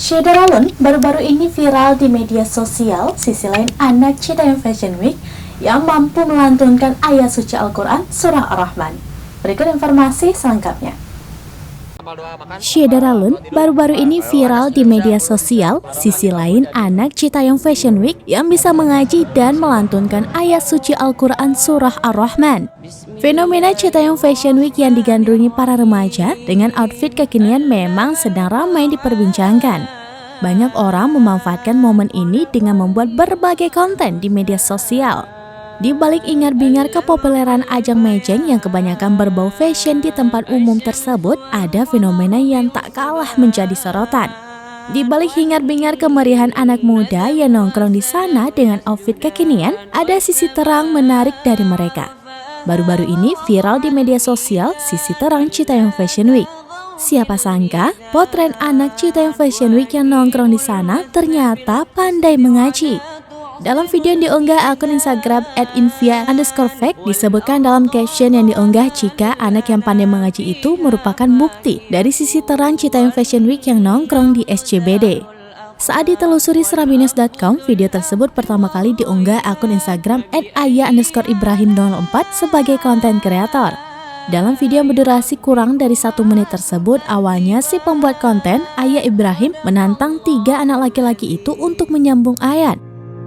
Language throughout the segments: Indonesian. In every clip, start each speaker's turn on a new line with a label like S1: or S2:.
S1: Syeda Lalun baru-baru ini viral di media sosial. Sisi lain anak Citayam Fashion Week yang mampu melantunkan ayat suci Al-Quran Surah Ar-Rahman. Berikut informasi selengkapnya.
S2: Syeda Lalun baru-baru ini viral di media sosial. Sisi lain anak Citayam Fashion Week yang bisa mengaji dan melantunkan ayat suci Al-Quran Surah Ar-Rahman. Fenomena Citayam Fashion Week yang digandrungi para remaja dengan outfit kekinian memang sedang ramai diperbincangkan. Banyak orang memanfaatkan momen ini dengan membuat berbagai konten di media sosial. Di balik ingar-bingar kepopuleran ajang mejeng yang kebanyakan berbau fashion di tempat umum tersebut, ada fenomena yang tak kalah menjadi sorotan. Di balik hingar-bingar kemeriahan anak muda yang nongkrong di sana dengan outfit kekinian, ada sisi terang menarik dari mereka. Baru-baru ini viral di media sosial sisi terang Citayam Fashion Week. Siapa sangka potret anak Citayam Fashion Week yang nongkrong di sana ternyata pandai mengaji. Dalam video yang diunggah akun Instagram @invia_fact disebutkan dalam caption yang diunggah jika anak yang pandai mengaji itu merupakan bukti dari sisi terang Citayam Fashion Week yang nongkrong di SCBD. Saat ditelusuri seraminews.com, video tersebut pertama kali diunggah akun Instagram @aya_ibrahim04 sebagai konten kreator. Dalam video yang berdurasi kurang dari 1 menit tersebut, awalnya si pembuat konten, Ayah Ibrahim, menantang 3 anak laki-laki itu untuk menyambung ayat.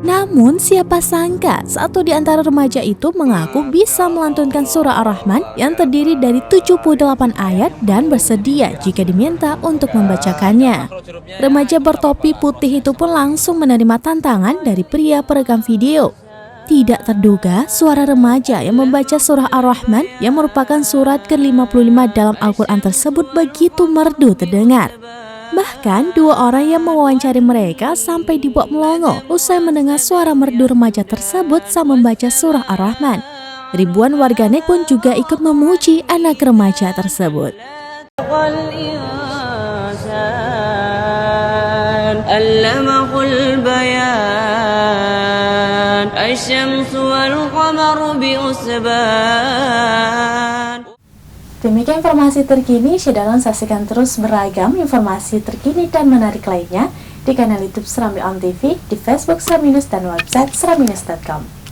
S2: Namun siapa sangka satu di antara remaja itu mengaku bisa melantunkan surah Ar-Rahman yang terdiri dari 78 ayat dan bersedia jika diminta untuk membacakannya. Remaja bertopi putih itu pun langsung menerima tantangan dari pria perekam video. Tidak terduga suara remaja yang membaca surah Ar-Rahman yang merupakan surat ke-55 dalam Al-Quran tersebut begitu merdu terdengar. Bahkan 2 orang yang mewawancari mereka sampai dibuat melongo usai mendengar suara merdu remaja tersebut saat membaca surah Ar-Rahman. Ribuan warganet pun juga ikut memuji anak remaja tersebut.
S1: Demikian informasi terkini. Syeda Lalun, saksikan terus beragam informasi terkini dan menarik lainnya di kanal YouTube Serambi On TV, di Facebook Seraminews dan website seraminews.com.